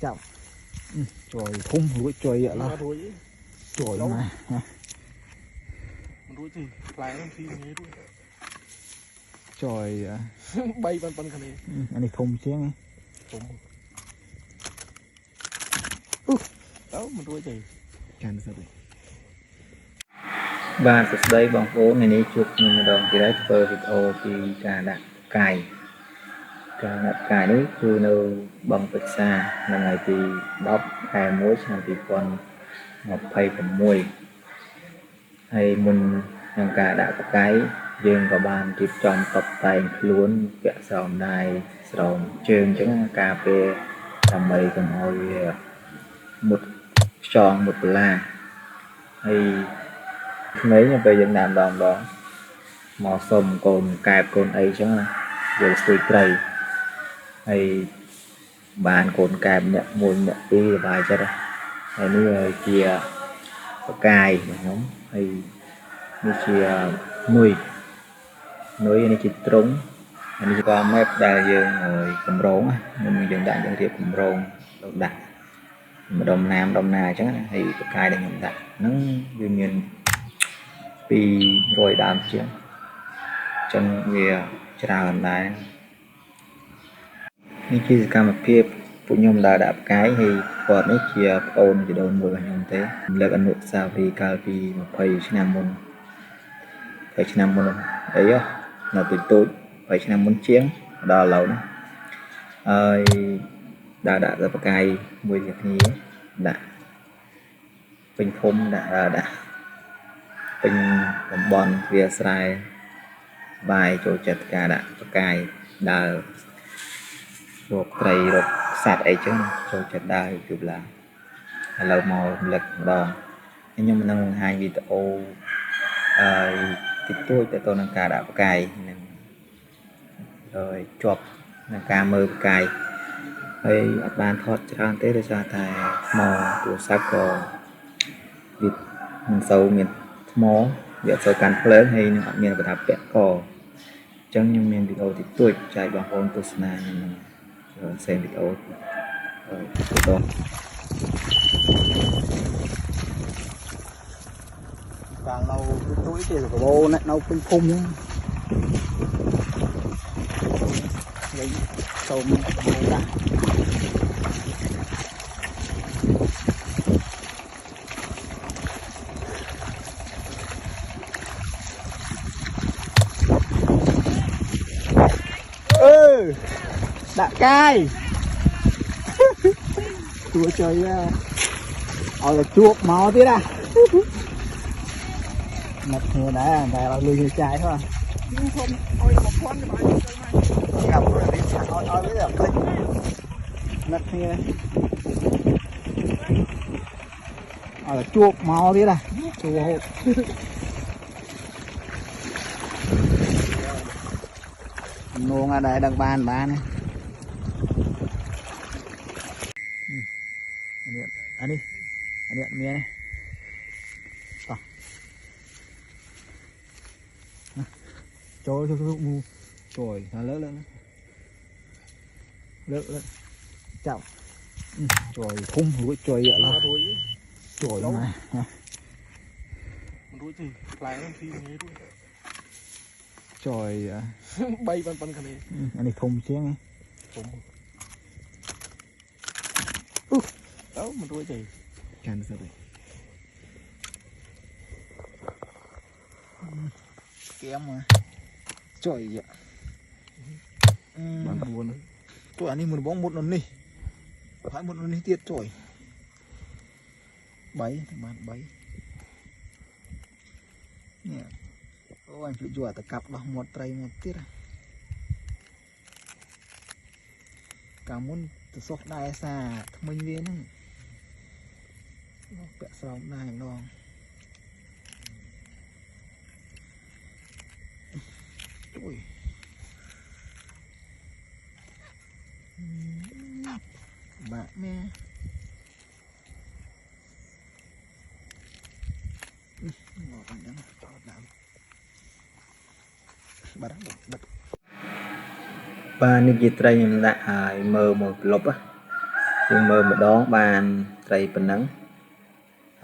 chào trời thum ruồi trời vậy là trời này ruồi thì lại làm gì nghe ruồi trời bay bắn bắn cái này anh này thum chứ nghe thum đó mình ruồi gì chán sao vậy Bạn sắp đây bằng phố này này chụp nhưng mà đồng thì đấy phơ video thì cả đặt cài đấyคือនៅបឹងពេជ្រសានៅថ្ងៃទី10ខែ1ឆ្នាំ2026ហើយមុននឹងការដាក់បកាយយើងក៏បានរៀបចំតុបតែងខ្លួនពាក់ស្រោមដៃស្រោមជើងអញ្ចឹងការពារដើម្បីកុំឲ្យវាមុតខ្យងមុតបន្លាហើយក្មេងពេលយើងដាក់ម្ដងមកសុំកូនកែបកូនអីអញ្ចឹងយកស្ទួយត្រីហើយបានកូនកែបអ្នកមួយអ្នកពីរបាយចិត្តហើយនេះជាបកាយរបស់ខ្ញុំហើយនេះជានុយនេះជាត្រង់ហើយនេះក៏ម៉េបដែលយើងកម្រងមុនយើងដាក់យើងរៀបកម្រងទៅដាក់ម្ដុំណាអញ្ចឹងហើយបកាយដែលខ្ញុំដាក់ហ្នឹងវាមាន200ដើមជាងចឹងវាច្រើនដែរនេះជាសកម្មភាពពួកខ្ញុំដើរដាក់ផ្កាយហើយគាត់នេះជាប្អូនជីដូនមួយរបស់ខ្ញុំទេរំលឹកអនុស្សាវរីយ៍កាលពី20ឆ្នាំមុនអីនៅទូច20ឆ្នាំមុនជាងដល់ឥឡូវនេះហើយដើរដាក់ផ្កាយមួយគ្នាដាក់ពេញភូមិដាក់ពេញតំបន់វាស្រែបាយចូលចិត្តការដាក់ផ្កាយដើររកត្រីរកសត្វអីចឹងចូលចិត្តដើរគឺឡាឥឡូវមករំលឹកម្ដងខ្ញុំនឹងបង្ហាញវីដេអូតិចតួចទៅនឹងការដាក់ផ្កាយនឹងហើយជាប់នឹងការមើលផ្កាយហើយអត់បានថតច្រើនទេដោយសារតែថ្មទូរស័ព្ទក៏វាមិនសូវមានថ្មវាអត់សូវកាន់ភ្លើងហើយនឹងអត់មានប្រដាប់ពាក់កអញ្ចឹងខ្ញុំមានវីដេអូតិចតួចចែកបងប្អូនទស្សនាខ្ញុំxem video đó càng lâu cái túi thì của bô này nấu pin phun nhá lấy tôm ra đã cay chua chơi là chuột màu tí ra mặt người đã là lười chai thôi gặp rồi đi sạc ôi biết là mặt người là chuột màu tí ra chua hột luôn ở đây đang bàn này anh đi mía này trời nó lớn chào trời khung ruồi trời vậy là trời này ruồi thì lại làm gì nghe ruồi trời bay bắn cái này anh này thùng chứ nghe đó mình ruồi gì chán sao vậy kém mà trời vậy bạn buồn trời anh đi một bóng một lần đi phải một lần đi tiết trời bấy bạn bấy nè anh chịu chùa ta cặp vào một tray một tiết cả muốn từ sốc đai xa mình viên nó vẽ xong đai đòn ui bạn mẹ ngồi ăn đó cho bạn bắt bắt បាទនេះជាត្រីខ្ញុំដាក់ឲ្យមើលមកក្លុប យើងមើលម្ដងបានត្រីប៉ុណ្ណឹង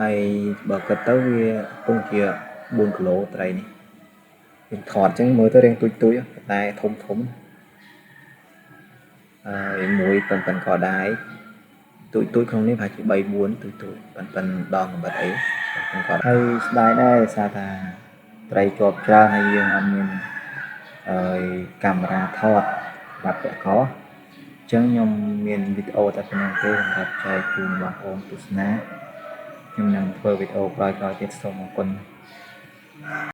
ហើយបើគិតទៅវាគង់ជា4គីឡូត្រីនេះយើងថតអញ្ចឹងមើលទៅរៀងទុយតែធំហើយមួយប៉ុនក៏ដែរទុយក្នុងនេះប្រហែលជា3 4ទុយប៉ុនដងកំបិតអីប៉ុនក៏ហើយស្ដាយដែរសារថាត្រីជាប់ច្រើនហើយយើងអត់មានកាមេរ៉ាថតបាត់ពាក់កអញ្ចឹងខ្ញុំមានវីដេអូតែប៉ុណ្្នឹងទេសម្រាប់ចែកជូនបងប្អូនទស្សនាខ្ញុំនឹងធ្វើវីដេអូក្រោយៗទៀតសូមអរគុណ